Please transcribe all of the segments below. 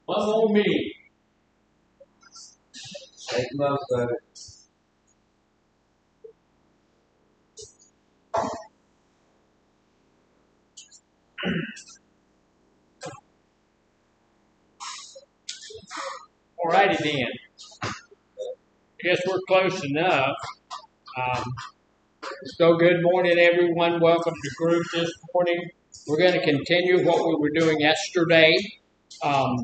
One more meeting. Alrighty then. Guess we're close enough. So good morning, everyone. Welcome to group this morning. We're going to continue what we were doing yesterday.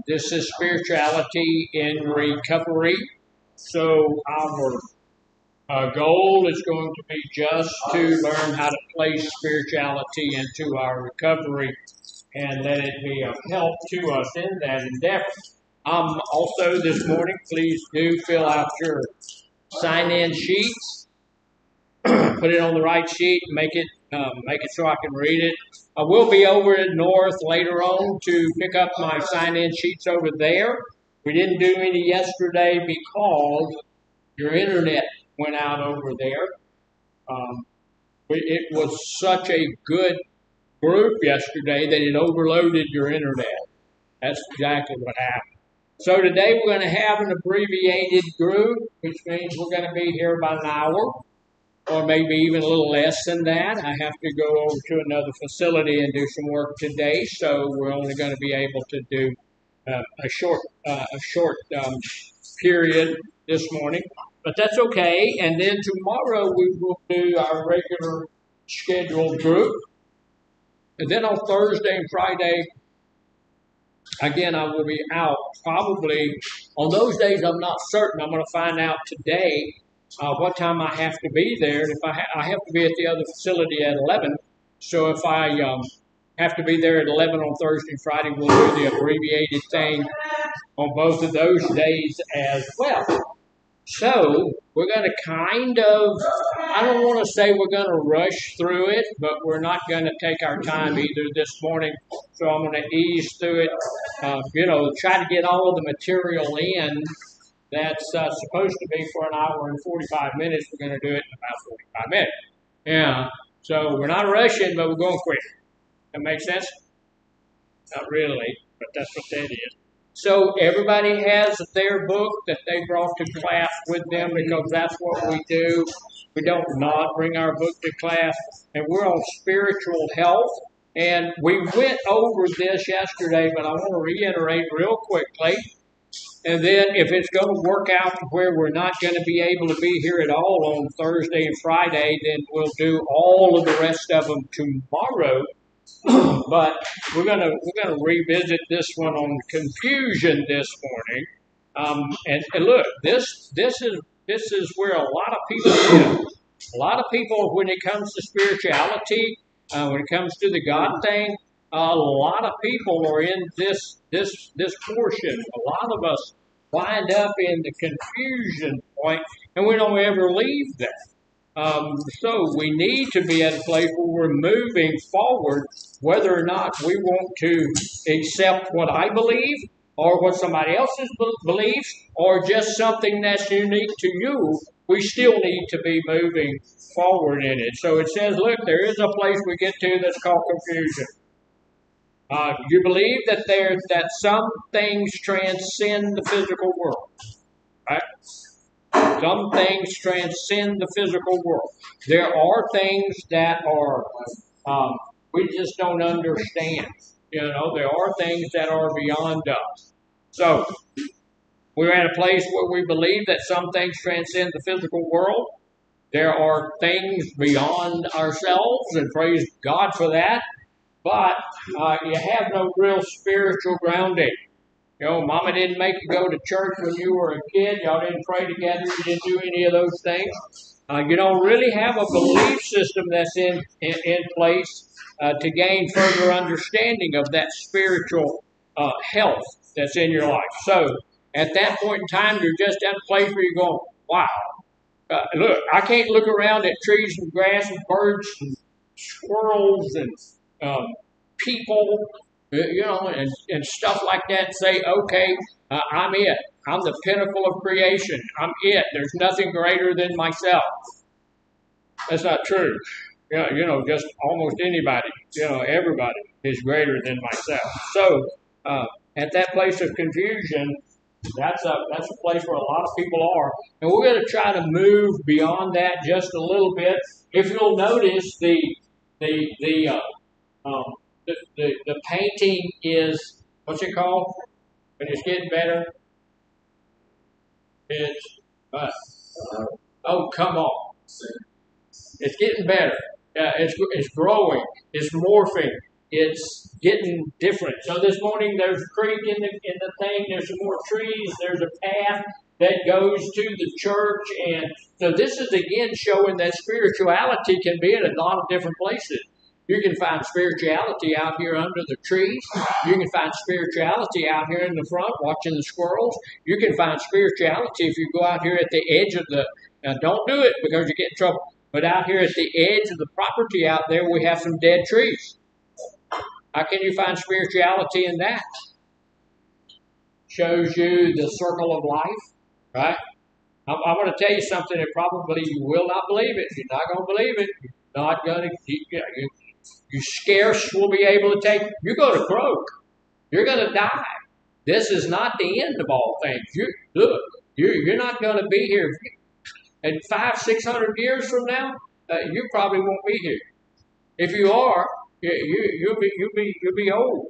This is spirituality in recovery. So our goal is going to be just to learn how to place spirituality into our recovery and let it be of help to us in that endeavor. Also this morning, please do fill out your sign-in sheets. Put it on the right sheet, make it so I can read it. I will be over at North later on to pick up my sign-in sheets over there. We didn't do any yesterday because your internet went out over there. It was such a good group yesterday that it overloaded your internet. That's exactly what happened. So today we're going to have an abbreviated group, which means we're going to be here about an hour, or maybe even a little less than that. I have to go over to another facility and do some work today, so we're only going to be able to do a short period this morning. But that's okay. And then tomorrow we will do our regular scheduled group. And then on Thursday and Friday, again, I will be out. Probably on those days, I'm not certain. I'm going to find out today what time I have to be there. And if I have to be at the other facility at 11. So if I have to be there at 11 on Thursday and Friday. We'll do the abbreviated thing on both of those days as well. So we're going to I don't want to say we're going to rush through it, but we're not going to take our time either this morning. So I'm going to ease through it, try to get all of the material in that's supposed to be for an hour and 45 minutes. We're going to do it in about 45 minutes. Yeah. So we're not rushing, but we're going quick. That makes sense? Not really, but that's what that is. So everybody has their book that they brought to class with them because that's what we do. We don't not bring our book to class. And we're on spiritual health. And we went over this yesterday, but I want to reiterate real quickly. And then if it's going to work out to where we're not going to be able to be here at all on Thursday and Friday, then we'll do all of the rest of them tomorrow. But we're gonna revisit this one on confusion this morning. And look, this is where a lot of people live. A lot of people, when it comes to spirituality, when it comes to the God thing, a lot of people are in this portion. A lot of us wind up in the confusion point, and we don't ever leave that. So we need to be at a place where we're moving forward, whether or not we want to accept what I believe or what somebody else believes or just something that's unique to you. We still need to be moving forward in it. So it says, look, there is a place we get to that's called confusion. You believe that some things transcend the physical world, right? Some things transcend the physical world. There are things that are we just don't understand. There are things that are beyond us. So we're at a place where we believe that some things transcend the physical world. There are things beyond ourselves, and praise God for that. But you have no real spiritual grounding. Mama didn't make you go to church when you were a kid. Y'all didn't pray together. You didn't do any of those things. You don't really have a belief system that's in place to gain further understanding of that spiritual health that's in your life. So at that point in time, you're just at a place where you're going, wow. Look, I can't look around at trees and grass and birds and squirrels and people, and stuff like that, and say, okay, I'm it. I'm the pinnacle of creation. I'm it. There's nothing greater than myself. That's not true. Just almost anybody, everybody is greater than myself. So at that place of confusion, that's a place where a lot of people are. And we're going to try to move beyond that just a little bit. If you'll notice, the painting is, what's it called? When it's getting better? It's, oh, come on. It's getting better. It's growing. It's morphing. It's getting different. So this morning there's a creek in the thing. There's some more trees. There's a path that goes to the church. And so this is again showing that spirituality can be in a lot of different places. You can find spirituality out here under the trees. You can find spirituality out here in the front watching the squirrels. You can find spirituality if you go out here at the edge of don't do it because you get in trouble. But out here at the edge of the property out there, we have some dead trees. How can you find spirituality in that? Shows you the circle of life, right? I'm going to tell you something that probably you will not believe it. You're not going to believe it. You're not going to. You scarce will be able to take. You go to croak, you're going to die. This is not the end of all things. You're not going to be here. And 500-600 years from now, you probably won't be here. If you are, you'll be old.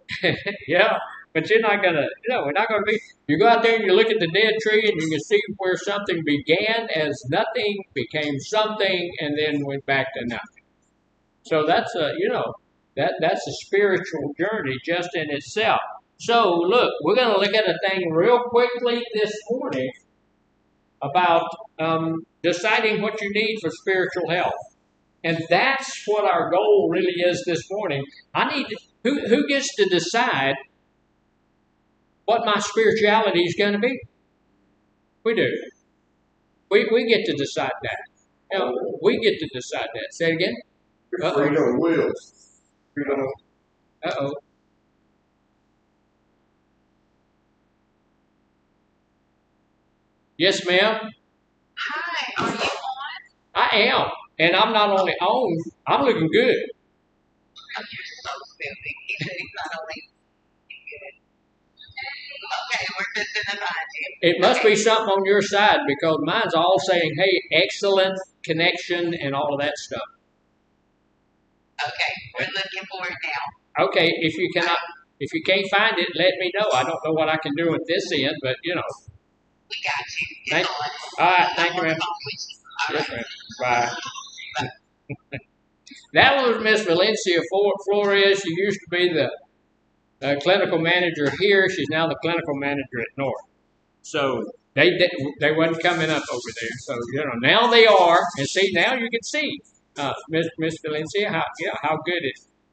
Yeah, but you're not gonna. We're not gonna be. You go out there and you look at the dead tree and you can see where something began as nothing, became something, and then went back to nothing. So that's that's a spiritual journey just in itself. So look, we're going to look at a thing real quickly this morning about deciding what you need for spiritual health. And that's what our goal really is this morning. Who gets to decide what my spirituality is going to be? We do. We get to decide that. You know, we get to decide that. Say it again. Freedom will. Freedom. Uh-oh. Yes, ma'am. Hi, are you on? I am. And I'm not only on, I'm looking good. Oh, you're so stupid. He said he's not only good. Okay, we're just gonna find you. It must be something on your side because mine's all saying, hey, excellent connection and all of that stuff. Okay, we're looking for it now. Okay, if you can't find it, let me know. I don't know what I can do at this end, but you know. We got you. Thank, It's all right, on. thank you, I'm on ma'am. the phone with you. All Yes, right. ma'am. Bye. That was Miss Valencia Flores. She used to be the clinical manager here. She's now the clinical manager at North. So they wasn't coming up over there. So you know now they are, and see now you can see Miss Valencia how good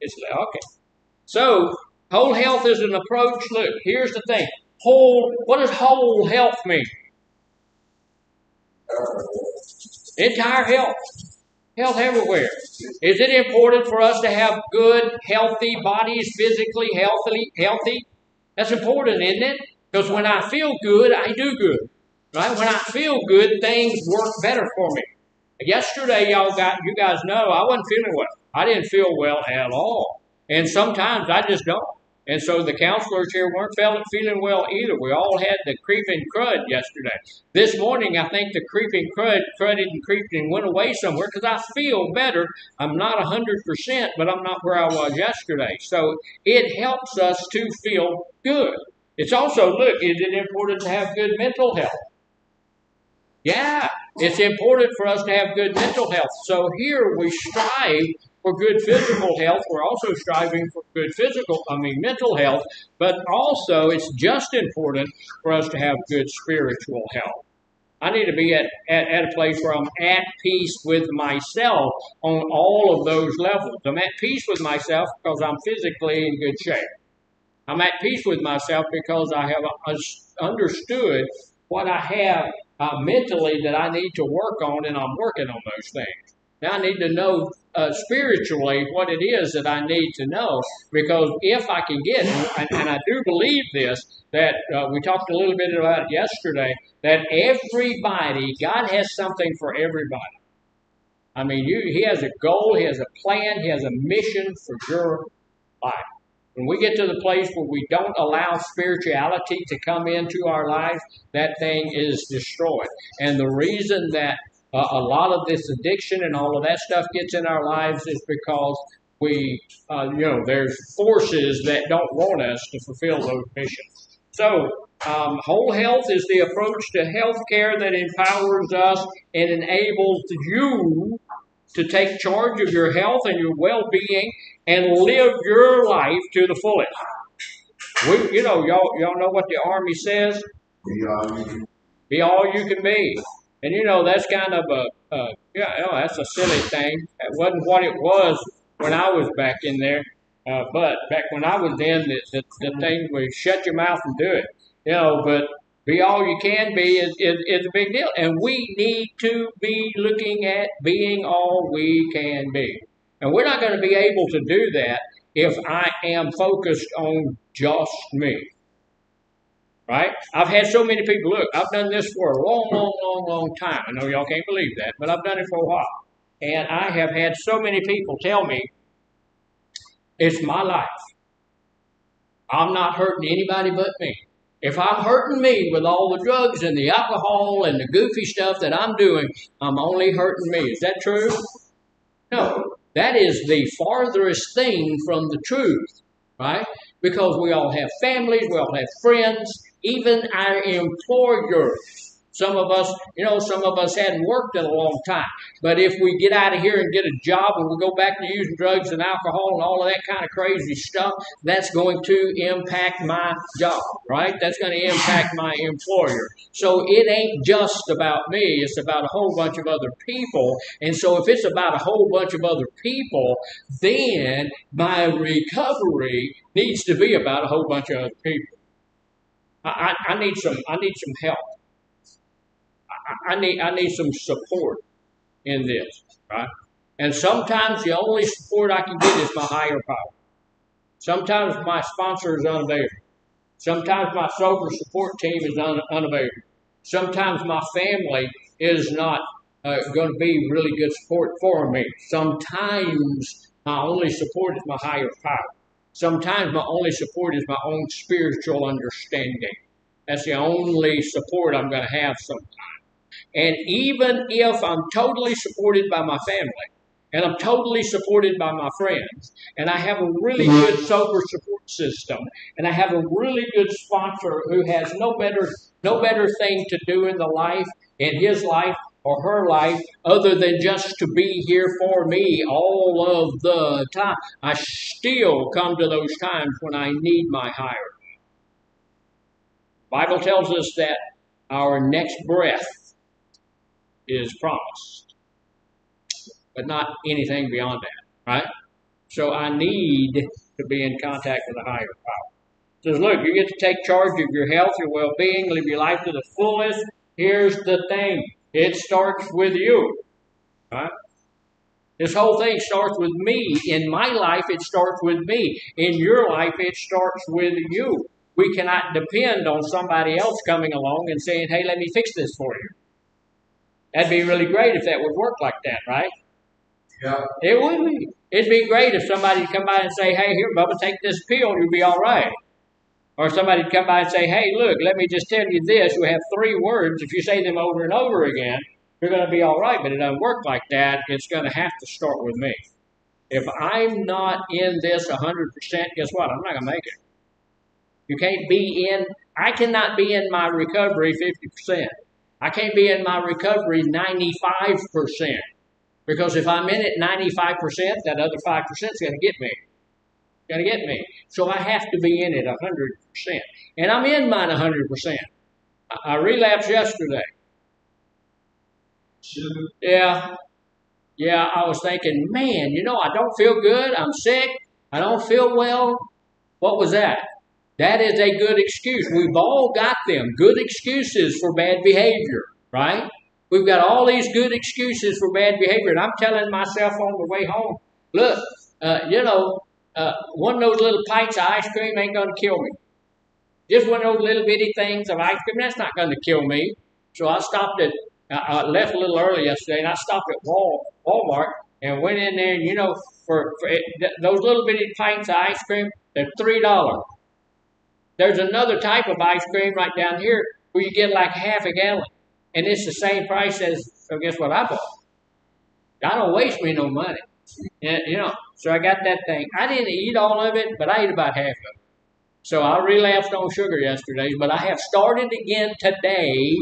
it's okay. So whole health is an approach. Look, here's the thing. What does whole health mean? Entire health. Health everywhere. Is it important for us to have good, healthy bodies, physically healthy? That's important, isn't it? Because when I feel good, I do good. Right? When I feel good, things work better for me. Yesterday, you guys know I wasn't feeling well. I didn't feel well at all. And sometimes I just don't. And so the counselors here weren't feeling well either. We all had the creeping crud yesterday. This morning, I think the creeping crudded and creeped and went away somewhere because I feel better. I'm not 100%, but I'm not where I was yesterday. So it helps us to feel good. It's also, look, is it important to have good mental health? Yeah, it's important for us to have good mental health. So here we strive for good physical health. We're also striving for good mental health, but also it's just important for us to have good spiritual health. I need to be at a place where I'm at peace with myself on all of those levels. I'm at peace with myself because I'm physically in good shape. I'm at peace with myself because I have understood what I have mentally that I need to work on, and I'm working on those things. Now I need to know spiritually what it is that I need to know, because if I can get, and I do believe this, that we talked a little bit about it yesterday, that everybody, God has something for everybody. I mean, He has a goal, He has a plan, He has a mission for your life. When we get to the place where we don't allow spirituality to come into our lives, that thing is destroyed. And the reason that a lot of this addiction and all of that stuff gets in our lives is because there's forces that don't want us to fulfill those missions. So, whole health is the approach to health care that empowers us and enables you to take charge of your health and your well-being and live your life to the fullest. Y'all know what the Army says? Be all you can be. And that's kind of that's a silly thing. That wasn't what it was when I was back in there. But back when I was in, the thing was shut your mouth and do it. But be all you can be is a big deal. And we need to be looking at being all we can be. And we're not going to be able to do that if I am focused on just me. Right? I've had so many people, look, I've done this for a long time. I know y'all can't believe that, but I've done it for a while. And I have had so many people tell me, it's my life. I'm not hurting anybody but me. If I'm hurting me with all the drugs and the alcohol and the goofy stuff that I'm doing, I'm only hurting me. Is that true? No. That is the farthest thing from the truth, right? Because we all have families, we all have friends, even our employers Some of us, some of us hadn't worked in a long time. But if we get out of here and get a job and we go back to using drugs and alcohol and all of that kind of crazy stuff, that's going to impact my job, right? That's going to impact my employer. So it ain't just about me. It's about a whole bunch of other people. And so if it's about a whole bunch of other people, then my recovery needs to be about a whole bunch of other people. I need some help. I need some support in this, right? And sometimes the only support I can get is my higher power. Sometimes my sponsor is unavailable. Sometimes my sober support team is unavailable. Sometimes my family is not going to be really good support for me. Sometimes my only support is my higher power. Sometimes my only support is my own spiritual understanding. That's the only support I'm going to have sometimes. And even if I'm totally supported by my family, and I'm totally supported by my friends, and I have a really good sober support system, and I have a really good sponsor who has no better thing to do in his life or her life other than just to be here for me all of the time, I still come to those times when I need my higher. The Bible tells us that our next breath is promised, but not anything beyond that, right? So I need to be in contact with a higher power. It says, look, you get to take charge of your health, your well-being, live your life to the fullest. Here's the thing. It starts with you, right? This whole thing starts with me. In my life, it starts with me. In your life, it starts with you. We cannot depend on somebody else coming along and saying, hey, let me fix this for you. That'd be really great if that would work like that, right? Yeah. It would be. It'd be great if somebody would come by and say, hey, here, Bubba, take this pill, you'll be all right. Or somebody would come by and say, hey, look, let me just tell you this. You have 3 words. If you say them over and over again, you're going to be all right. But it doesn't work like that. It's going to have to start with me. If I'm not in this 100%, guess what? I'm not going to make it. You can't be in, I cannot be in my recovery 50%. I can't be in my recovery 95%. Because if I'm in it 95%, that other 5% is going to get me. Going to get me. So I have to be in it 100%. And I'm in mine 100%. I relapsed yesterday. Yeah, I was thinking, man, I don't feel good. I'm sick. I don't feel well. What was that? That is a good excuse. We've all got them. Good excuses for bad behavior, right? We've got all these good excuses for bad behavior. And I'm telling myself on the way home, look, one of those little pints of ice cream ain't going to kill me. Just one of those little bitty things of ice cream, that's not going to kill me. So I left a little early yesterday, and I stopped at Walmart and went in there, and, for those little bitty pints of ice cream, they're $3. There's another type of ice cream right down here where you get like half a gallon. And it's the same price so guess what I bought? I don't waste me no money. So I got that thing. I didn't eat all of it, but I ate about half of it. So I relapsed on sugar yesterday, but I have started again today,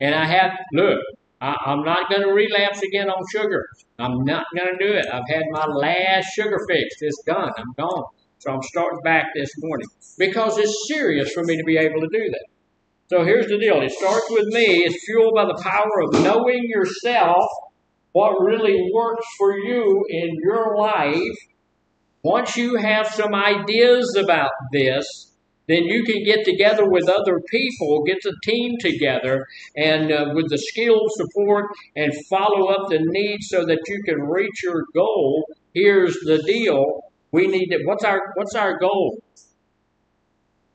and I'm not going to relapse again on sugar. I'm not going to do it. I've had my last sugar fix. It's done. I'm gone. So I'm starting back this morning because it's serious for me to be able to do that. So here's the deal. It starts with me. It's fueled by the power of knowing yourself, what really works for you in your life. Once you have some ideas about this, then you can get together with other people, get the team together, and with the skill support and follow up the needs so that you can reach your goal. Here's the deal. We need to, what's our goal?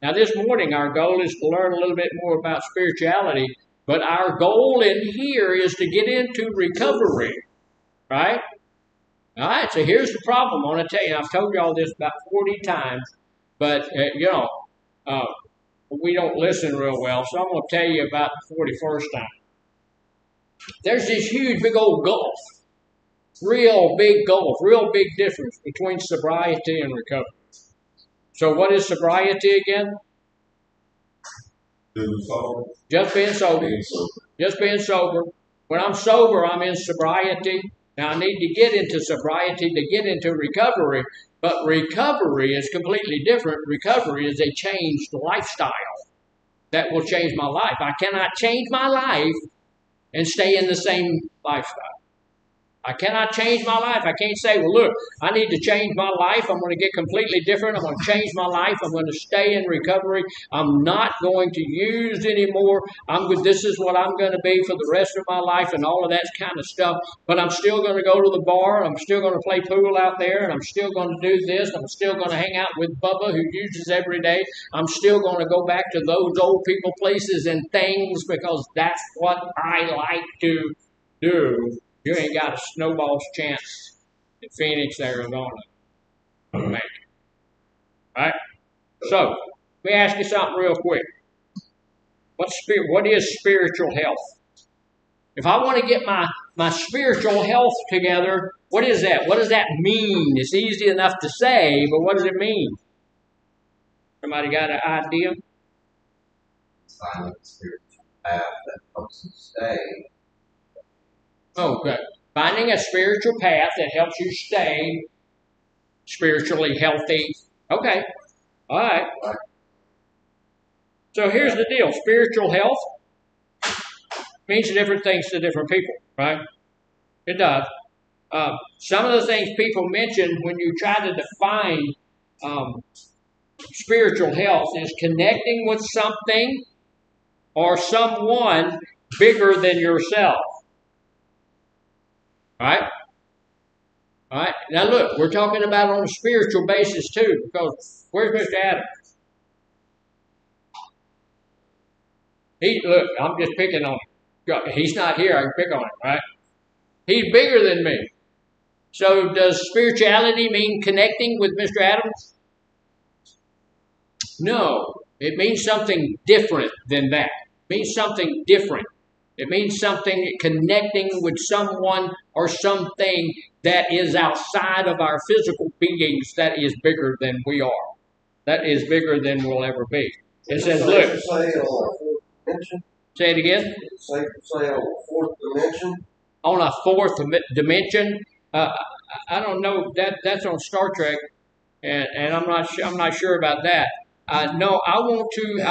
Now this morning our goal is to learn a little bit more about spirituality, but our goal in here is to get into recovery, right? All right, so here's the problem. I want to tell you, I've told you all this about 40 times, but we don't listen real well, so I'm going to tell you about the 41st time. There's this huge big old gulf, real big gulf, real big difference between sobriety and recovery. So what is sobriety again? Just being sober. Just being sober. When I'm sober, I'm in sobriety. Now, I need to get into sobriety to get into recovery, but recovery is completely different. Recovery is a changed lifestyle that will change my life. I cannot change my life and stay in the same lifestyle. I cannot change my life. I can't say, well, look, I need to change my life. I'm going to get completely different. I'm going to change my life. I'm going to stay in recovery. I'm not going to use anymore. This is what I'm going to be for the rest of my life and all of that kind of stuff. But I'm still going to go to the bar. I'm still going to play pool out there. And I'm still going to do this. I'm still going to hang out with Bubba, who uses every day. I'm still going to go back to those old people, places, and things because that's what I like to do. You ain't got a snowball's chance in Phoenix, Arizona to make it. Right? So, let me ask you something real quick. What is spiritual health? If I want to get my spiritual health together, what is that? What does that mean? It's easy enough to say, but what does it mean? Somebody got an idea? Finding a spiritual path that helps you stay. Okay. Finding a spiritual path that helps you stay spiritually healthy. Okay. All right. So here's the deal. Spiritual health means different things to different people, right? It does. Some of the things people mention when you try to define spiritual health is connecting with something or someone bigger than yourself. All right? All right. Now look, we're talking about on a spiritual basis too, because where's Mr. Adams? Look, I'm just picking on him. He's not here, I can pick on him, right? He's bigger than me. So does spirituality mean connecting with Mr. Adams? No. It means something different than that. It means something different. It means something connecting with someone or something that is outside of our physical beings that is bigger than we are. That is bigger than we'll ever be. It says, look. Say it again. Say on a fourth dimension. On a fourth dimension. I don't know. That's on Star Trek, and I'm not sure about that. No, I want to.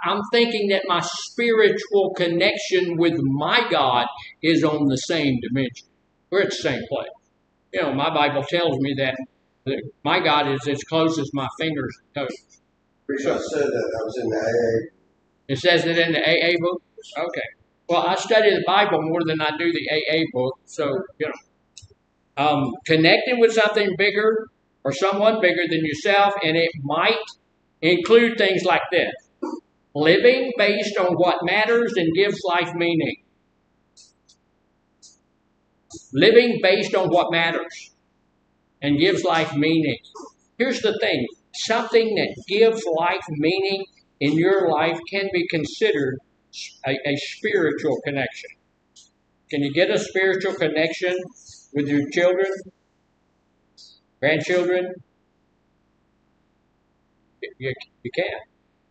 I'm thinking that my spiritual connection with my God is on the same dimension. We're at the same place. You know, my Bible tells me that my God is as close as my fingers and toes. I said that was in the AA. It says it in the AA book? Okay. Well, I study the Bible more than I do the AA book, so, you know. Connecting with something bigger or someone bigger than yourself, and it might include things like this. Living based on what matters and gives life meaning. Living based on what matters and gives life meaning. Here's the thing. Something that gives life meaning in your life can be considered a spiritual connection. Can you get a spiritual connection with your children, grandchildren? You can.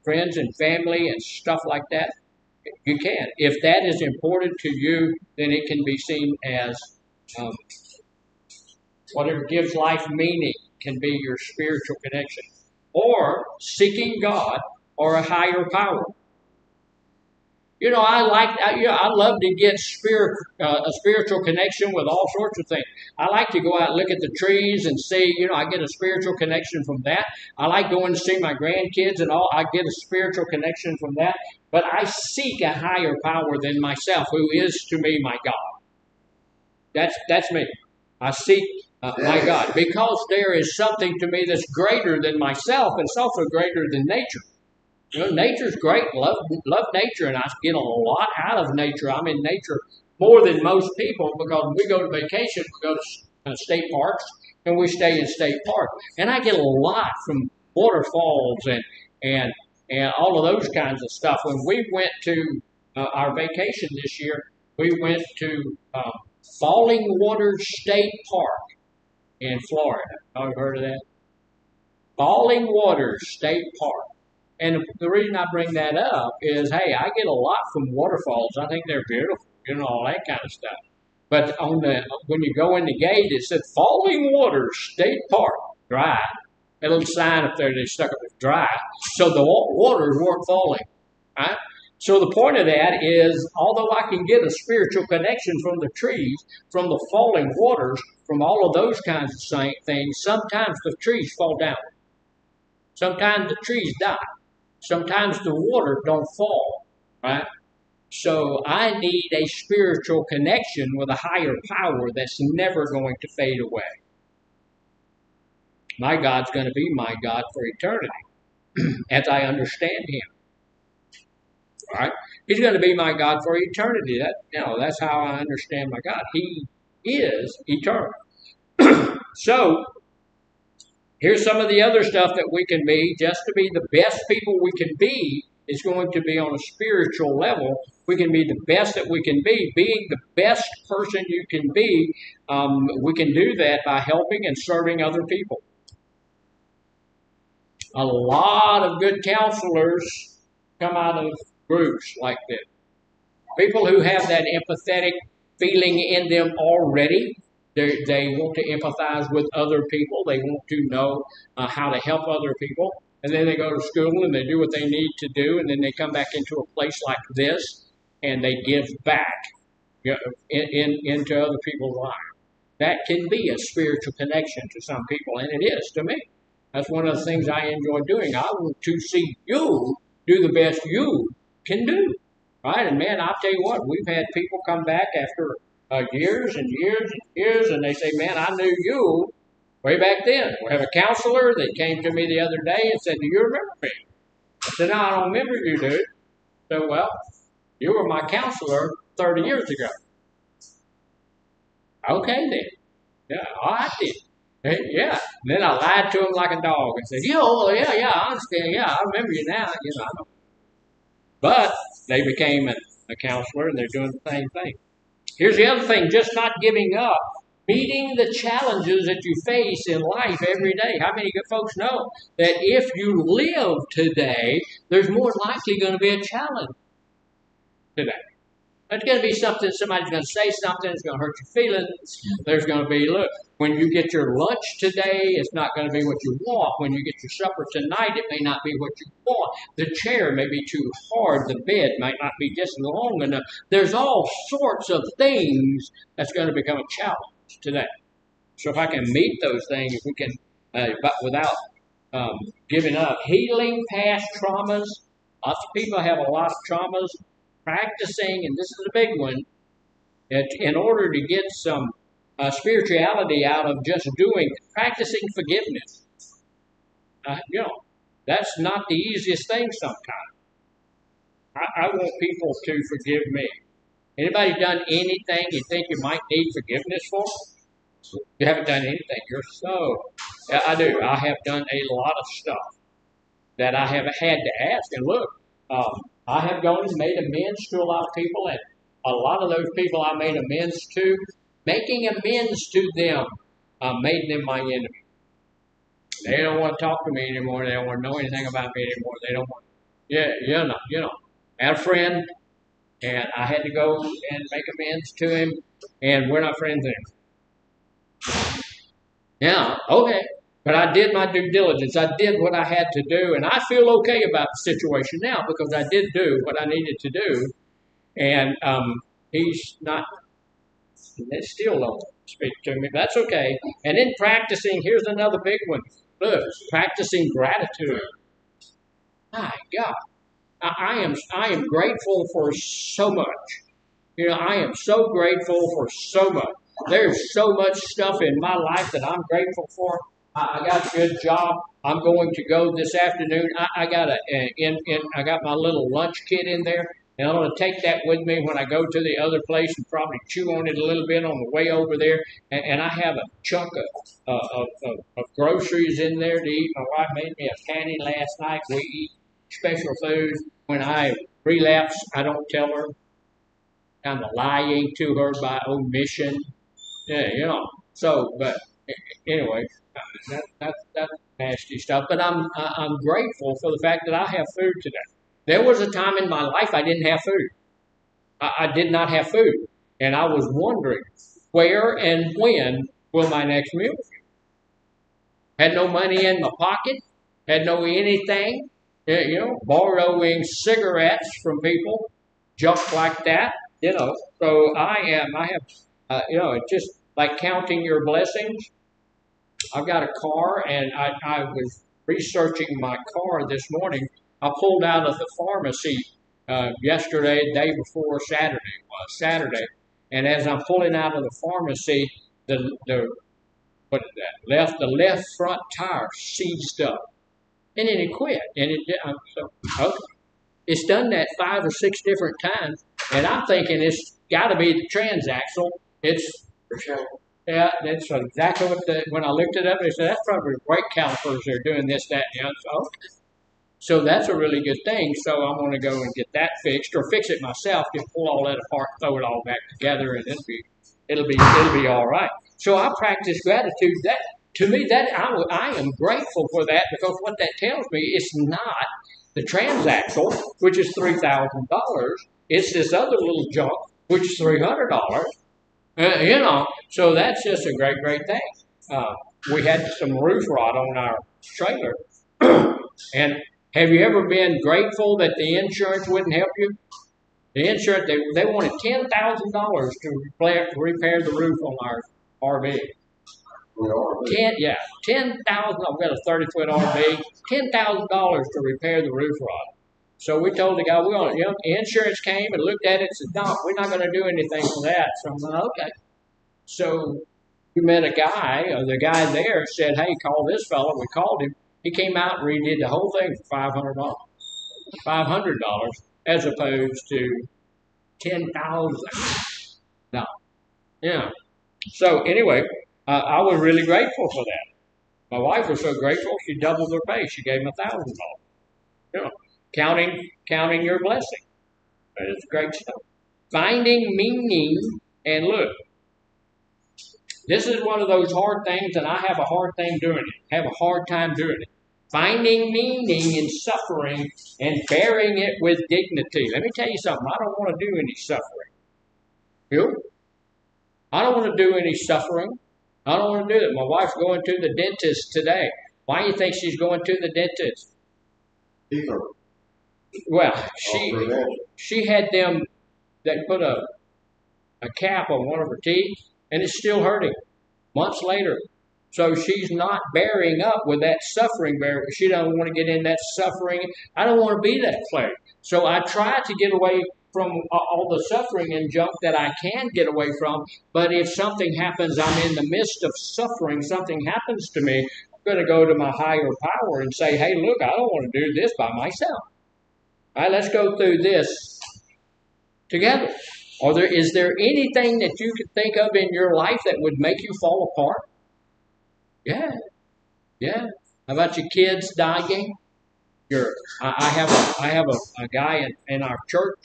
Friends and family and stuff like that, you can. If that is important to you, then it can be seen as whatever gives life meaning can be your spiritual connection. Or seeking God or a higher power. You know, I love to get a spiritual connection with all sorts of things. I like to go out and look at the trees and see, you know, I get a spiritual connection from that. I like going to see my grandkids and all. I get a spiritual connection from that. But I seek a higher power than myself, who is to me my God. That's me. I seek my God because there is something to me that's greater than myself, and it's also greater than nature. You know, nature's great. Love nature, and I get a lot out of nature. I'm in nature more than most people because when we go to vacation, we go to state parks, and we stay in state parks. And I get a lot from waterfalls and all of those kinds of stuff. When we went to our vacation this year, we went to Falling Waters State Park in Florida. Have you heard of that? Falling Waters State Park. And the reason I bring that up is, hey, I get a lot from waterfalls. I think they're beautiful, all that kind of stuff. But when you go in the gate, it said Falling Waters State Park, dry. A little sign up there they stuck up as dry. So the waters weren't falling, right? So the point of that is, although I can get a spiritual connection from the trees, from the falling waters, from all of those kinds of things, sometimes the trees fall down. Sometimes the trees die. Sometimes the water don't fall, right? So I need a spiritual connection with a higher power that's never going to fade away. My God's going to be my God for eternity, as I understand Him. All right, He's going to be my God for eternity. That's how I understand my God. He is eternal. So here's some of the other stuff that we can be. Just to be the best people we can be is going to be on a spiritual level. We can be the best that we can be. Being the best person you can be, we can do that by helping and serving other people. A lot of good counselors come out of groups like this. People who have that empathetic feeling in them already. They want to empathize with other people. They want to know how to help other people. And then they go to school and they do what they need to do. And then they come back into a place like this and they give back into other people's lives. That can be a spiritual connection to some people, and it is to me. That's one of the things I enjoy doing. I want to see you do the best you can do. Right? And man, I'll tell you what, we've had people come back after years and years and years, and they say, man, I knew you way back then. We have a counselor that came to me the other day and said, do you remember me? I said, no, I don't remember you, dude. So, well, you were my counselor 30 years ago. Okay, then. Yeah, I did. Yeah. And then I lied to him like a dog and said, yeah, I understand. Yeah, I remember you now. But they became a counselor, and they're doing the same thing. Here's the other thing, just not giving up. Meeting the challenges that you face in life every day. How many good folks know that if you live today, there's more likely going to be a challenge today? There's going to be something, somebody's going to say something, it's going to hurt your feelings. There's going to be, look, when you get your lunch today, it's not going to be what you want. When you get your supper tonight, it may not be what you want. The chair may be too hard. The bed might not be just long enough. There's all sorts of things that's going to become a challenge today. So if I can meet those things, if we can, but without giving up. Healing past traumas. Lots of people have a lot of traumas. Practicing, and this is a big one, in order to get some spirituality out of just practicing forgiveness. That's not the easiest thing sometimes. I want people to forgive me. Anybody done anything you think you might need forgiveness for? You haven't done anything. Yeah, I do. I have done a lot of stuff that I have had to ask. And look, I have gone and made amends to a lot of people, and a lot of those people I made amends to, making amends to them made them my enemy. They don't want to talk to me anymore. They don't want to know anything about me anymore. They don't want, I had a friend, and I had to go and make amends to him, and we're not friends anymore. Yeah, okay. But I did my due diligence. I did what I had to do, and I feel okay about the situation now because I did do what I needed to do. And he's not, they still don't speak to me. That's okay. And then practicing, here's another big one. Look, practicing gratitude. My God, I am grateful for so much. I am so grateful for so much. There's so much stuff in my life that I'm grateful for. I got a good job. I'm going to go this afternoon. I got I got my little lunch kit in there, and I'm going to take that with me when I go to the other place and probably chew on it a little bit on the way over there. And I have a chunk of groceries in there to eat. My wife made me a patty last night. We eat special food. When I relapse, I don't tell her. I'm lying to her by omission. Yeah, So, but anyway. That's nasty stuff. But I'm grateful for the fact that I have food today. There was a time in my life I didn't have food. I did not have food, and I was wondering where and when will my next meal be? Had no money in my pocket, had no anything, borrowing cigarettes from people, junk like that. So I have, it's just like counting your blessings. I've got a car, and I was researching my car this morning. I pulled out of the pharmacy yesterday, day before Saturday was Saturday, and as I'm pulling out of the pharmacy, the what is that? The left front tire seized up, and then it quit, and okay. It's done that 5 or 6 different times, and I'm thinking it's got to be the transaxle. It's yeah, that's exactly when I looked it up, they said that's probably brake calipers. They're doing this, that, and the other. So that's a really good thing. So I'm going to go and get that fixed, or fix it myself. Just pull all that apart, throw it all back together, and it'll be all right. So I practice gratitude. That to me, that I am grateful for that, because what that tells me, it's not the transaxle, which is $3,000. It's this other little junk, which is $300. So that's just a great, great thing. We had some roof rot on our trailer, and have you ever been grateful that the insurance wouldn't help you? The insurance, they wanted $10,000 to repair the roof on our RV. Yeah, 10,000. I've got a 30-foot RV. $10,000 to repair the roof rot. So we told the guy, the insurance came and looked at it and said, no, we're not going to do anything for that. So I'm like, okay. So we met a guy, the guy there said, hey, call this fellow. We called him. He came out and redid the whole thing for $500. $500 as opposed to 10,000. No. Yeah. So anyway, I was really grateful for that. My wife was so grateful she doubled her pay. She gave him $1,000. You know, counting your blessing. It's great stuff. Finding meaning, and look, this is one of those hard things, and I have a hard thing doing it. Have a hard time doing it. Finding meaning in suffering and bearing it with dignity. Let me tell you something. I don't want to do any suffering. You? I don't want to do any suffering. I don't want to do it. My wife's going to the dentist today. Why do you think she's going to the dentist? Well, she had them that put a cap on one of her teeth, and it's still hurting months later. So she's not bearing up with that suffering. She doesn't want to get in that suffering. I don't want to be that way. So I try to get away from all the suffering and junk that I can get away from. But if something happens, I'm in the midst of suffering, something happens to me, I'm going to go to my higher power and say, hey, look, I don't want to do this by myself. All right, let's go through this together. Is there anything that you could think of in your life that would make you fall apart? Yeah. How about your kids dying? I have a guy in our church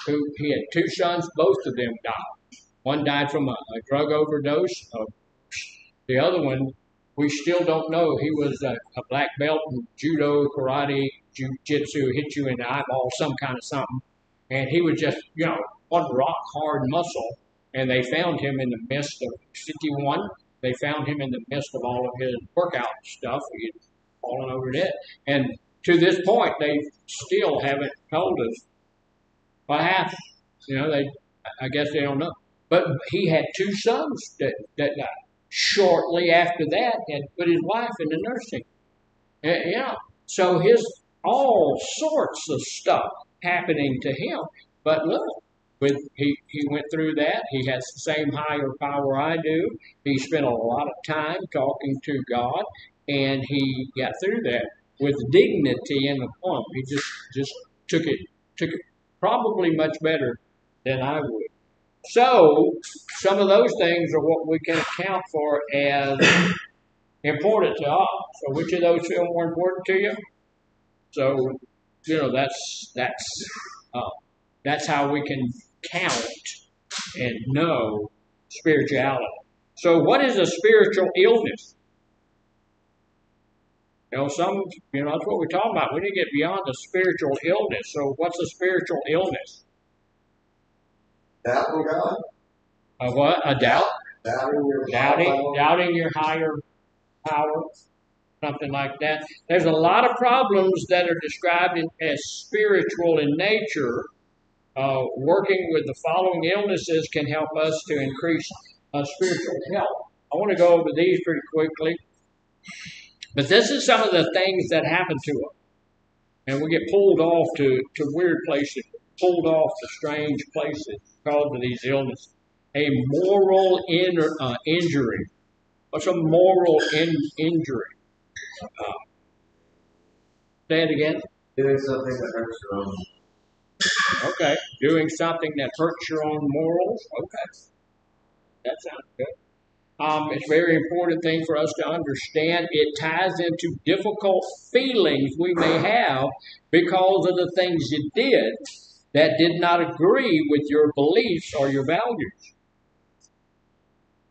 who he had 2 sons. Both of them died. One died from a drug overdose. The other one, we still don't know. He was a black belt in judo, karate, jiu-jitsu, hit you in the eyeball, some kind of something. And he was just, one rock hard muscle. And they found him in the midst of 51. They found him in the midst of all of his workout stuff. He had fallen over dead. And to this point, they still haven't told us what happened. I guess they don't know. But he had 2 sons that died. Shortly after that, he had put his wife into nursing. So his all sorts of stuff happening to him. But look, he went through that. He has the same higher power I do. He spent a lot of time talking to God, and he got through that with dignity and aplomb. He just took it probably much better than I would. So some of those things are what we can account for as important to us. So which of those feel more important to you? So that's how we can count and know spirituality. So what is a spiritual illness? That's what we're talking about. We need to get beyond the spiritual illness. So what's a spiritual illness? Doubting God. What? A doubt? Doubting Doubting your higher power, something like that. There's a lot of problems that are described as spiritual in nature. Working with the following illnesses can help us to increase spiritual health. I want to go over these pretty quickly. But this is some of the things that happen to us. And we get pulled off to weird places, pulled off to strange places because of these illnesses. A moral injury. What's a moral injury? Say it again. doing something that hurts your own. Okay. Doing something that hurts your own morals. Okay. That sounds good. It's a very important thing for us to understand. It ties into difficult feelings we may have because of the things you did that did not agree with your beliefs or your values.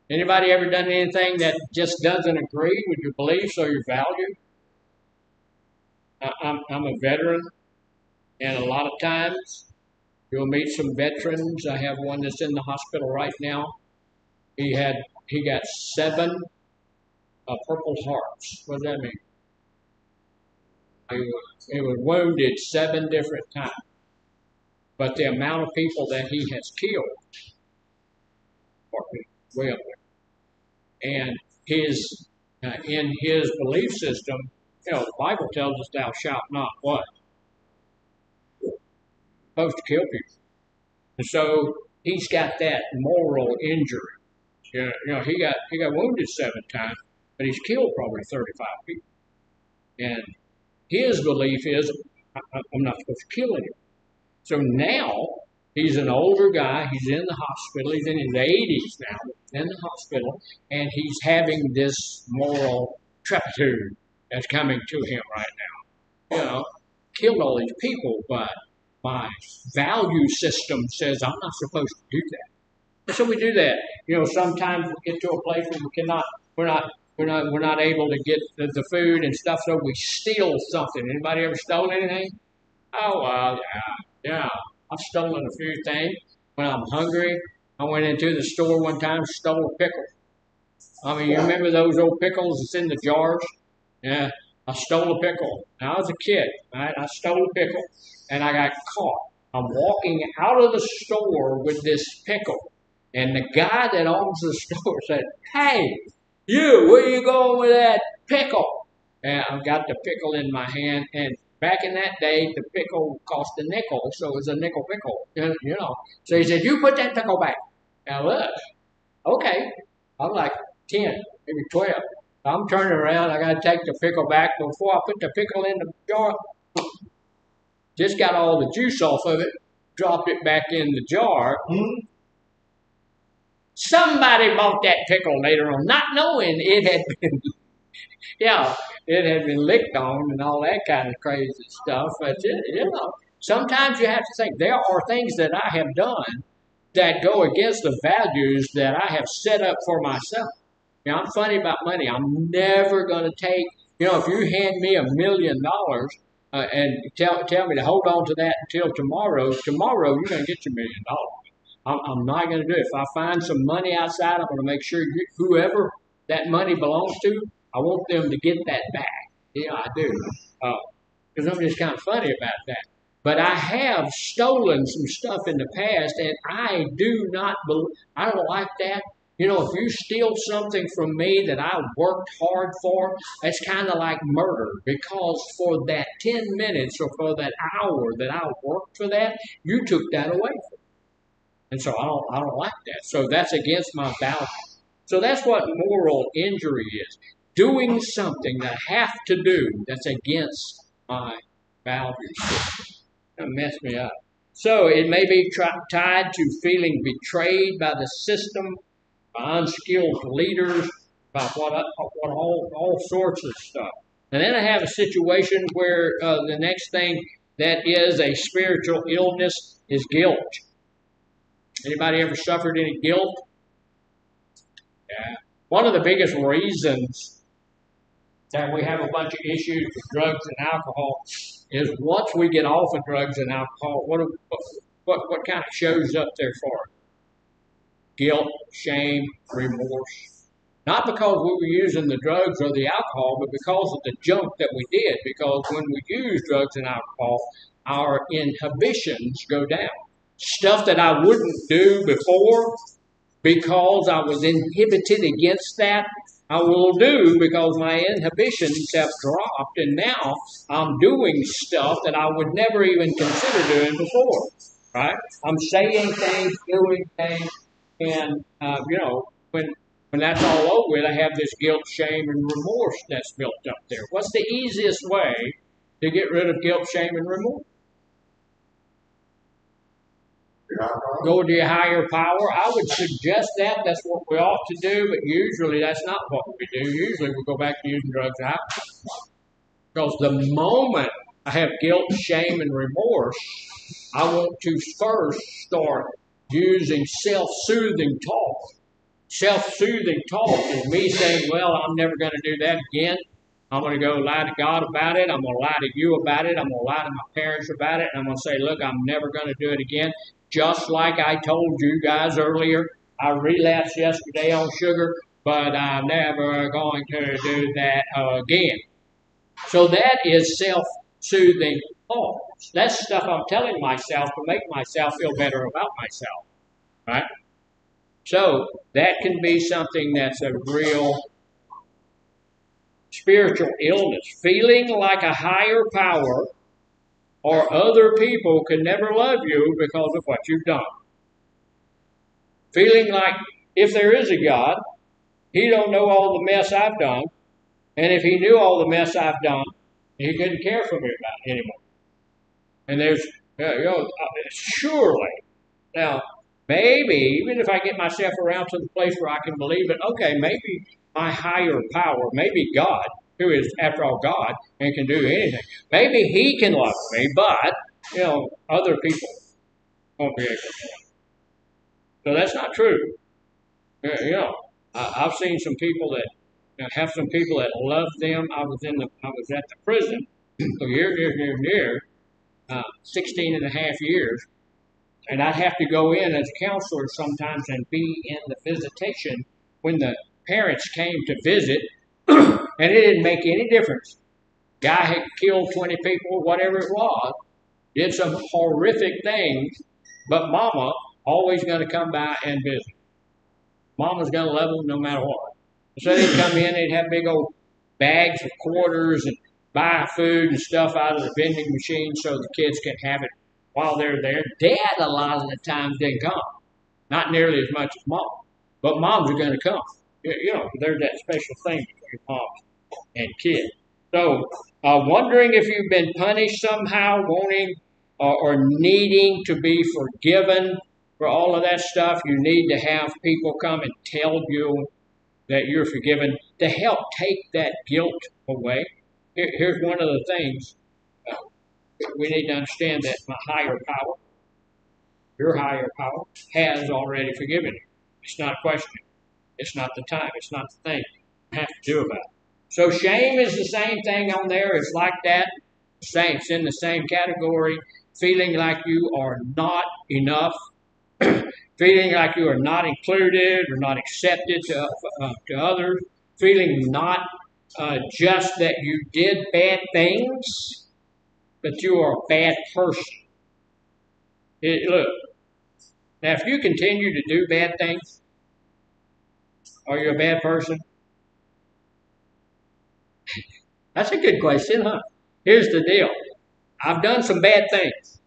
Anybody ever done anything that just doesn't agree with your beliefs or your value? I'm a veteran, and a lot of times you'll meet some veterans. I have one that's in the hospital right now. He got 7 Purple Hearts. What does that mean? He was wounded 7 different times. But the amount of people that he has killed are way up there. And in his belief system, the Bible tells us, "Thou shalt not what? Supposed to kill people." And so he's got that moral injury. He got wounded 7 times, but he's killed probably 35 people. And his belief is, I'm not supposed to kill anyone. So now he's an older guy. He's in the hospital. He's in his 80s now, in the hospital, and he's having this moral turpitude that's coming to him right now. Killed all these people, but my value system says I'm not supposed to do that. And so we do that. Sometimes we get to a place where we're not able to get the food and stuff, so we steal something. Anybody ever stole anything? Oh, well, yeah. I've stolen a few things. When I'm hungry, I went into the store one time, stole a pickle. I mean, you remember those old pickles that's in the jars? Yeah, I stole a pickle. And I was a kid, right? I stole a pickle, and I got caught. I'm walking out of the store with this pickle. And the guy that owns the store said, "Hey, you, where you going with that pickle?" And I've got the pickle in my hand. And back in that day, the pickle cost a nickel, so it was a nickel pickle. So he said, "You put that pickle back." Now look, okay. I'm like 10, maybe 12. I'm turning around. I got to take the pickle back. Before I put the pickle in the jar, just got all the juice off of it, dropped it back in the jar. Somebody bought that pickle later on, not knowing it had been, it had been licked on and all that kind of crazy stuff. But, sometimes you have to think there are things that I have done that go against the values that I have set up for myself. I'm funny about money. I'm never going to take, if you hand me $1 million and tell me to hold on to that until tomorrow you're going to get your $1 million. I'm not going to do it. If I find some money outside, I'm going to make sure whoever that money belongs to, I want them to get that back. Yeah, I do. Because I'm just kind of funny about that. But I have stolen some stuff in the past, and I don't like that. If you steal something from me that I worked hard for, that's kind of like murder, because for that 10 minutes or for that hour that I worked for that, you took that away from me. And so I don't like that. So that's against my values. So that's what moral injury is. Doing something that I have to do that's against my values. That messed me up. So it may be tied to feeling betrayed by the system, by unskilled leaders, by all sorts of stuff. And then I have a situation where the next thing that is a spiritual illness is guilt. Anybody ever suffered any guilt? Yeah. One of the biggest reasons that we have a bunch of issues with drugs and alcohol is once we get off of drugs and alcohol, what kind of shows up there for us? Guilt, shame, remorse. Not because we were using the drugs or the alcohol, but because of the junk that we did. Because when we use drugs and alcohol, our inhibitions go down. Stuff that I wouldn't do before because I was inhibited against that, I will do because my inhibitions have dropped, and now I'm doing stuff that I would never even consider doing before. Right? I'm saying things, doing things, and when that's all over with, I have this guilt, shame, and remorse that's built up there. What's the easiest way to get rid of guilt, shame, and remorse? Go to your higher power. I would suggest that. That's what we ought to do, but usually that's not what we do. Usually we go back to using drugs and alcohol. Because the moment I have guilt, shame, and remorse, I want to first start using self-soothing talk. Self-soothing talk is me saying, well, I'm never going to do that again. I'm going to go lie to God about it. I'm going to lie to you about it. I'm going to lie to my parents about it. And I'm going to say, look, I'm never going to do it again. Just like I told you guys earlier, I relapsed yesterday on sugar, but I'm never going to do that again. So that is self-soothing thoughts. That's stuff I'm telling myself to make myself feel better about myself, right? So that can be something that's a real spiritual illness. Feeling like a higher power or other people can never love you because of what you've done. Feeling like if there is a God, he don't know all the mess I've done, and if he knew all the mess I've done, he couldn't care for me about it anymore. And there's, surely, now, maybe, even if I get myself around to the place where I can believe it, okay, maybe my higher power, maybe God, who is, after all, God and can do anything, maybe he can love me, but, other people won't be able to. So that's not true. I've seen some people that, have some people that love them. I was at the prison for years, 16 and a half years. And I'd have to go in as a counselor sometimes and be in the visitation when the parents came to visit, and it didn't make any difference. Guy had killed 20 people, whatever it was, did some horrific things, but Mama always going to come by and visit. Mama's going to love them no matter what. So they'd come in, they'd have big old bags of quarters and buy food and stuff out of the vending machine so the kids can have it while they're there. Dad, a lot of the times, didn't come. Not nearly as much as Mom. But moms are going to come. There's that special thing between moms and kids. So, wondering if you've been punished somehow, wanting or needing to be forgiven for all of that stuff, you need to have people come and tell you that you're forgiven to help take that guilt away. Here's one of the things. We need to understand that my higher power, your higher power, has already forgiven you. It's not a question. It's not the time. It's not the thing you have to do about it. So shame is the same thing on there. It's like that. Same. It's in the same category. Feeling like you are not enough. Feeling like you are not included or not accepted to others. Feeling not just that you did bad things, but you are a bad person. Look, now if you continue to do bad things, are you a bad person? That's a good question, huh? Here's the deal. I've done some bad things.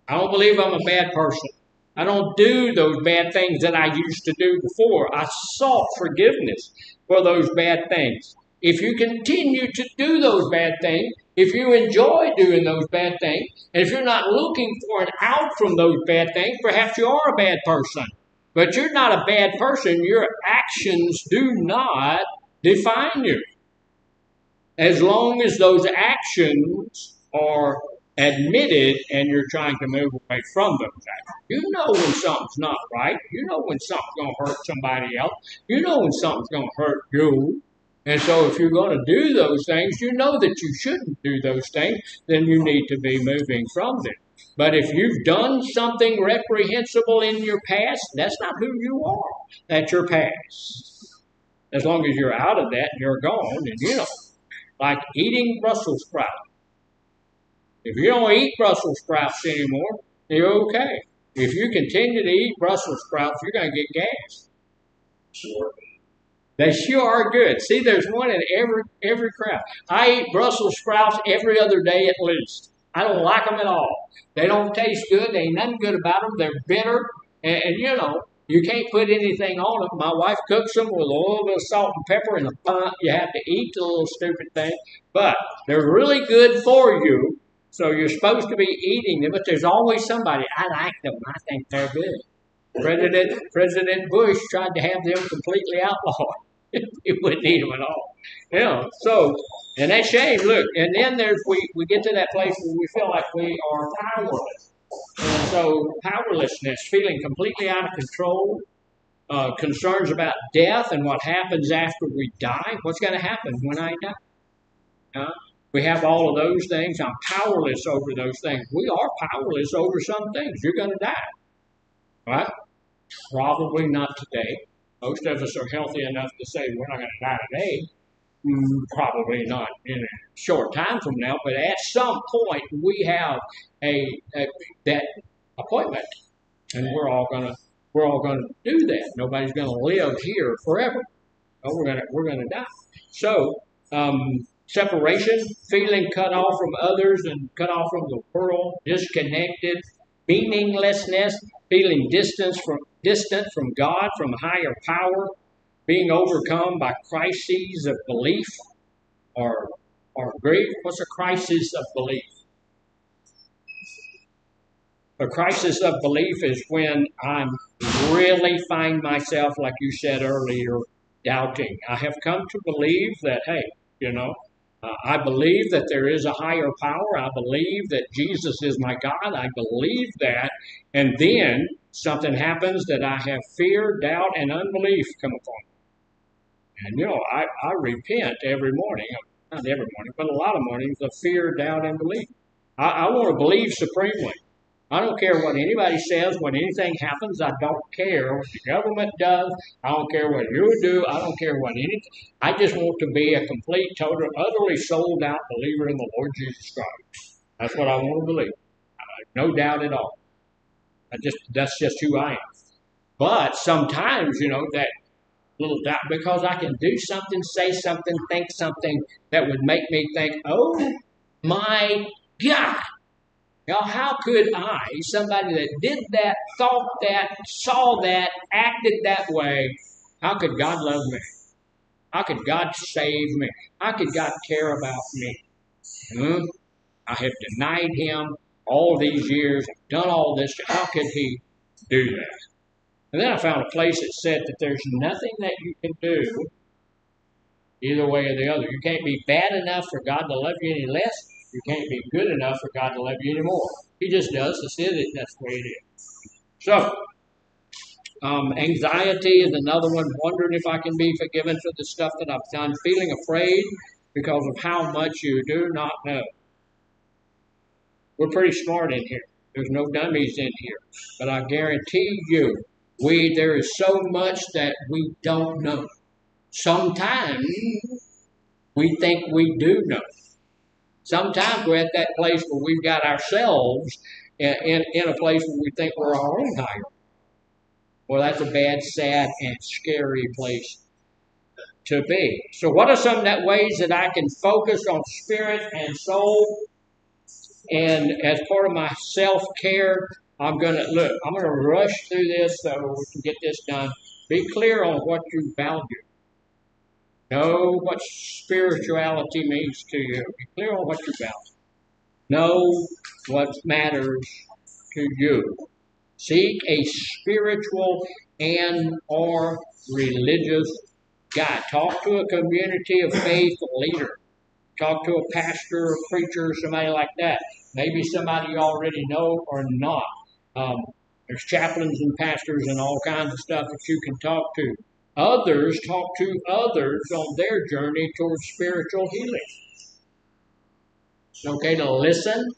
I don't believe I'm a bad person. I don't do those bad things that I used to do before. I sought forgiveness for those bad things. If you continue to do those bad things, if you enjoy doing those bad things, and if you're not looking for an out from those bad things, perhaps you are a bad person. But you're not a bad person. Your actions do not define you. As long as those actions are admitted and you're trying to move away from those actions. You know when something's not right. You know when something's going to hurt somebody else. You know when something's going to hurt you. And so if you're going to do those things, you know that you shouldn't do those things, then you need to be moving from them. But if you've done something reprehensible in your past, that's not who you are. That's your past. As long as you're out of that and you're gone, and like eating Brussels sprouts. If you don't eat Brussels sprouts anymore, you're okay. If you continue to eat Brussels sprouts, you're going to get gas. Sure. They sure are good. See, there's one in every crowd. I eat Brussels sprouts every other day at least. I don't like them at all. They don't taste good. There ain't nothing good about them. They're bitter, and you can't put anything on them. My wife cooks them with a little bit of salt and pepper, and you have to eat the little stupid thing. But they're really good for you, so you're supposed to be eating them. But there's always somebody, I like them. I think they're good. President Bush tried to have them completely outlawed. He wouldn't eat them at all. So, and that's shame. Look, and then we get to that place where we feel like we are powerless. And so powerlessness, feeling completely out of control, concerns about death and what happens after we die. What's going to happen when I die? We have all of those things. I'm powerless over those things. We are powerless over some things. You're going to die. Right? Probably not today. Most of us are healthy enough to say we're not going to die today. Probably not in a short time from now, but at some point we have that appointment, and we're all gonna do that. Nobody's gonna live here forever. No, we're gonna die. So separation, feeling cut off from others and cut off from the world, disconnected, meaninglessness, feeling distant from God, from higher power, being overcome by crises of belief or grief. What's a crisis of belief? A crisis of belief is when I really find myself, like you said earlier, doubting. I have come to believe that, hey, I believe that there is a higher power. I believe that Jesus is my God. I believe that. And then something happens that I have fear, doubt, and unbelief come upon me. And, I repent every morning. Not every morning, but a lot of mornings of fear, doubt, and belief. I want to believe supremely. I don't care what anybody says, when anything happens. I don't care what the government does. I don't care what you do. I don't care what anything. I just want to be a complete, total, utterly sold out believer in the Lord Jesus Christ. That's what I want to believe. No doubt at all. That's just who I am. But sometimes, that little doubt, because I can do something, say something, think something that would make me think, oh my God. How could I, somebody that did that, thought that, saw that, acted that way, how could God love me? How could God save me? How could God care about me? I have denied Him all these years. I've done all this. How could He do that? And then I found a place that said that there's nothing that you can do either way or the other. You can't be bad enough for God to love you any less. You can't be good enough for God to love you anymore. He just does. That's the way it is. So, anxiety is another one. Wondering if I can be forgiven for the stuff that I've done. Feeling afraid because of how much you do not know. We're pretty smart in here. There's no dummies in here. But I guarantee you, there is so much that we don't know. Sometimes we think we do know. Sometimes we're at that place where we've got ourselves in a place where we think we're our own higher. Well, that's a bad, sad, and scary place to be. So what are some ways that I can focus on spirit and soul? And as part of my self-care, I'm going to rush through this so we can get this done. Be clear on what you value. Know what spirituality means to you. Be clear on what you value. Know what matters to you. Seek a spiritual and or religious guide. Talk to a community of faith leader. Talk to a pastor, a preacher, somebody like that. Maybe somebody you already know or not. There's chaplains and pastors and all kinds of stuff that you can talk to. Others talk to others on their journey towards spiritual healing. It's okay to listen,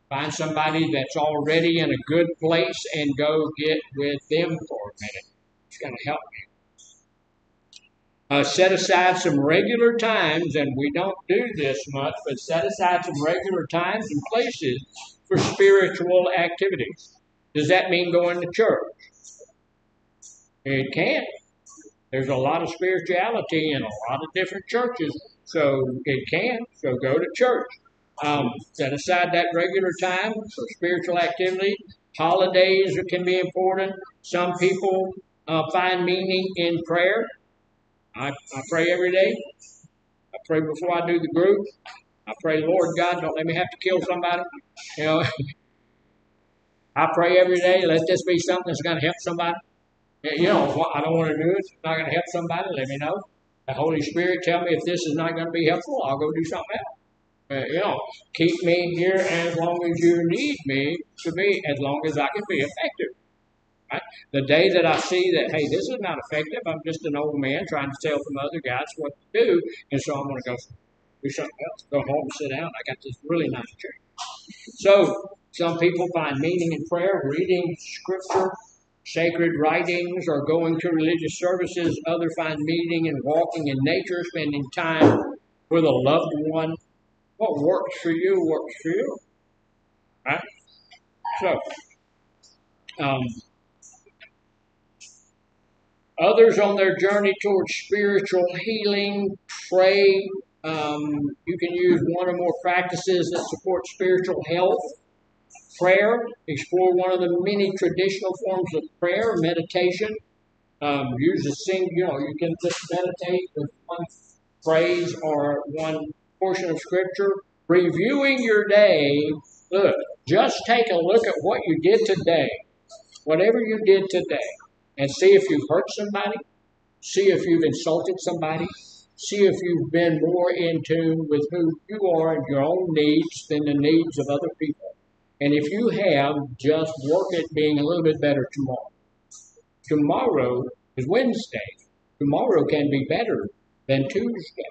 find somebody that's already in a good place and go get with them for a minute. It's going to help you. Set aside some regular times, and we don't do this much, but set aside some regular times and places for spiritual activities. Does that mean going to church? It can. There's a lot of spirituality in a lot of different churches, so it can. So go to church. Set aside that regular time for spiritual activity. Holidays can be important. Some people find meaning in prayer. I pray every day. I pray before I do the group. I pray, Lord God, don't let me have to kill somebody. You know, I pray every day. Let this be something that's going to help somebody. You know, I don't want to do it. It's not going to help somebody. Let me know. The Holy Spirit tell me if this is not going to be helpful, I'll go do something else. You know, keep me here as long as you need me to be, as long as I can be effective. Right? The day that I see that, hey, this is not effective, I'm just an old man trying to tell some other guys what to do, and so I'm going to go do something else. Go home and sit down. I got this really nice chair. So, some people find meaning in prayer, reading scripture, sacred writings, or going to religious services. Others find meaning in walking in nature, spending time with a loved one. What works for you works for you. Right? So, others on their journey towards spiritual healing, pray. You can use one or more practices that support spiritual health. Prayer, explore one of the many traditional forms of prayer, meditation. Use a you can just meditate with one phrase or one portion of scripture. Reviewing your day, look, just take a look at what you did today, whatever you did today, and see if you've hurt somebody, see if you've insulted somebody, see if you've been more in tune with who you are and your own needs than the needs of other people. And if you have, just work at being a little bit better tomorrow. Tomorrow is Wednesday. Tomorrow can be better than Tuesday.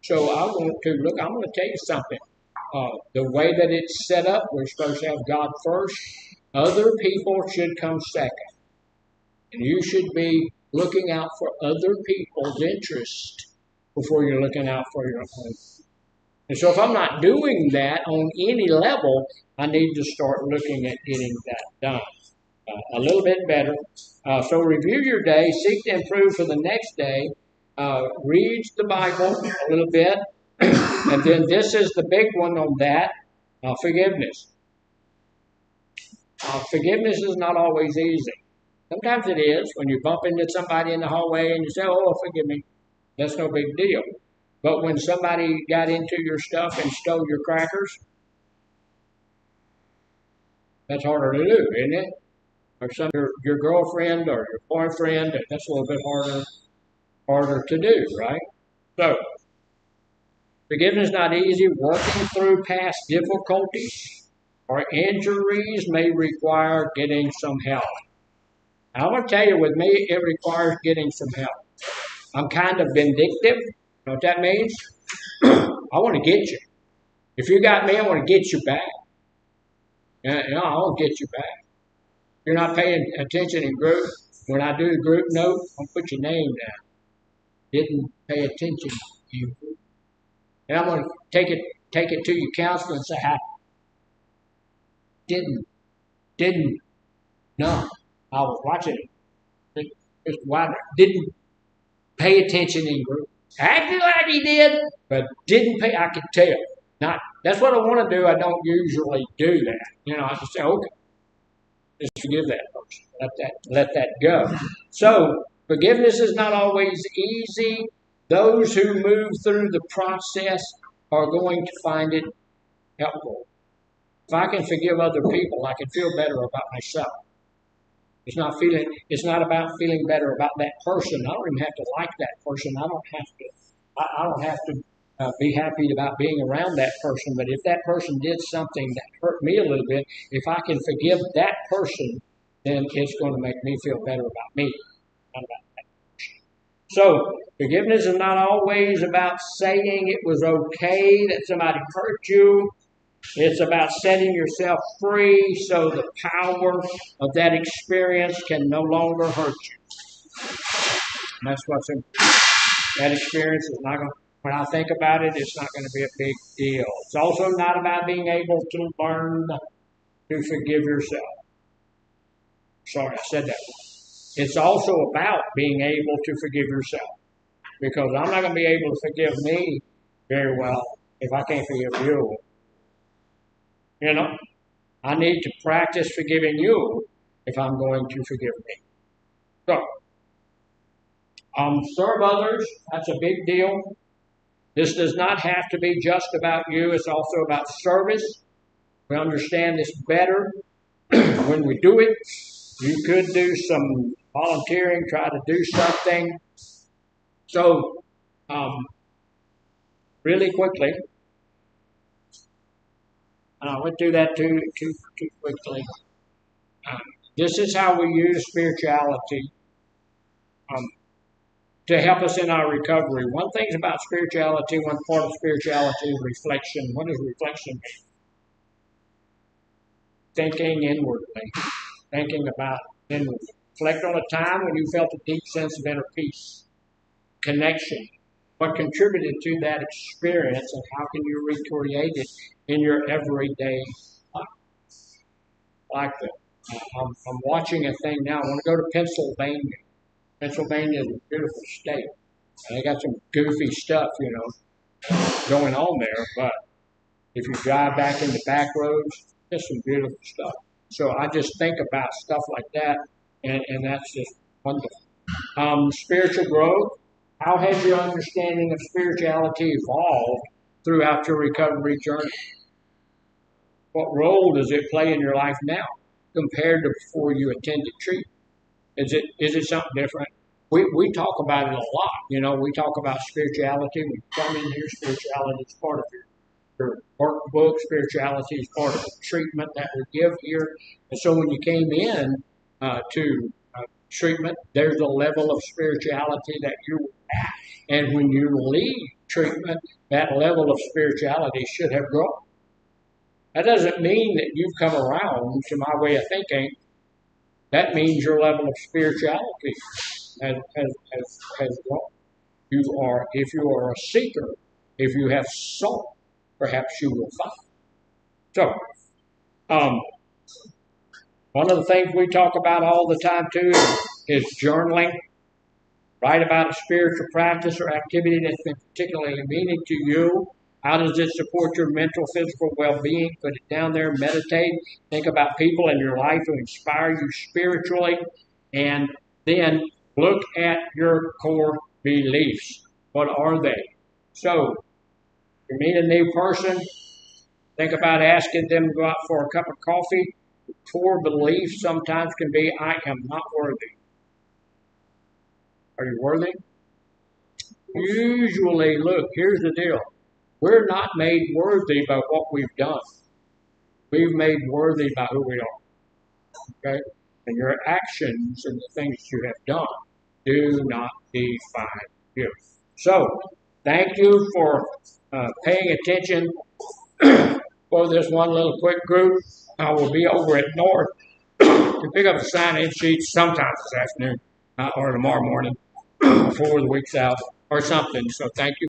So I'm going to tell you something. The way that it's set up, we're supposed to have God first. Other people should come second. And you should be looking out for other people's interest before you're looking out for your own. And so if I'm not doing that on any level, I need to start looking at getting that done a little bit better. So review your day, seek to improve for the next day, read the Bible a little bit, and then this is the big one on that, forgiveness. Forgiveness is not always easy. Sometimes it is when you bump into somebody in the hallway and you say, oh, forgive me. That's no big deal. But when somebody got into your stuff and stole your crackers, that's harder to do, isn't it? Or your girlfriend or your boyfriend, that's a little bit harder to do, right? So, forgiveness is not easy. Working through past difficulties or injuries may require getting some help. I'm going to tell you, with me, it requires getting some help. I'm kind of vindictive. You know what that means? I want to get you. If you got me, I want to get you back. I want to get you back. If you're not paying attention in group, when I do the group note, I'll put your name down. Didn't pay attention in group. And I'm going to take it to your counselor and say, I didn't, no. I was watching it. Mr. Wilder didn't pay attention in group. Acted like he did, but didn't pay. I could tell. That's what I want to do. I don't usually do that. I just say, okay, just forgive that person. Let that go. So forgiveness is not always easy. Those who move through the process are going to find it helpful. If I can forgive other people, I can feel better about myself. It's not about feeling better about that person. I don't even have to like that person. I don't have to be happy about being around that person. But if that person did something that hurt me a little bit, if I can forgive that person, then it's going to make me feel better about me, not about that person. So forgiveness is not always about saying it was okay that somebody hurt you. It's about setting yourself free so the power of that experience can no longer hurt you. And that's what's important. That experience is not going. When I think about it, it's not going to be a big deal. It's also not about being able to learn to forgive yourself. Sorry, I said that wrong. It's also about being able to forgive yourself. Because I'm not going to be able to forgive me very well if I can't forgive you. You know, I need to practice forgiving you if I'm going to forgive me. So, serve others, that's a big deal. This does not have to be just about you, it's also about service. We understand this better when we do it. You could do some volunteering, try to do something. So, really quickly, and I went through that too quickly. This is how we use spirituality to help us in our recovery. One thing about spirituality, one part of spirituality is reflection. What does reflection mean? Thinking inwardly, thinking about inwardly. Reflect on a time when you felt a deep sense of inner peace, connection. What contributed to that experience, and how can you recreate it in your everyday life? Like that. I'm watching a thing now. I want to go to Pennsylvania. Pennsylvania is a beautiful state. And they got some goofy stuff, going on there. But if you drive back in the back roads, there's some beautiful stuff. So I just think about stuff like that, and that's just wonderful. Spiritual growth. How has your understanding of spirituality evolved throughout your recovery journey? What role does it play in your life now compared to before you attended treatment? Is it something different? We talk about it a lot. We talk about spirituality. We come in here, spirituality is part of your workbook. Spirituality is part of the treatment that we give here. And so when you came in to treatment, there's a level of spirituality that you're at. And when you leave treatment, that level of spirituality should have grown. That doesn't mean that you've come around to my way of thinking. That means your level of spirituality has grown. If you are a seeker, if you have sought, perhaps you will find. So, one of the things we talk about all the time too is journaling. Write about a spiritual practice or activity that's been particularly meaning to you. How does it support your mental, physical well-being? Put it down there, meditate. Think about people in your life who inspire you spiritually. And then look at your core beliefs. What are they? So, if you meet a new person, think about asking them to go out for a cup of coffee. The core belief sometimes can be, I am not worthy. Are you worthy? Usually, look, here's the deal. We're not made worthy by what we've done. We've made worthy by who we are. Okay? And your actions and the things you have done do not define you. So, thank you for paying attention for this one little quick group. I will be over at North to pick up a sign-in sheet sometime this afternoon or tomorrow morning before the week's out or something. So, thank you.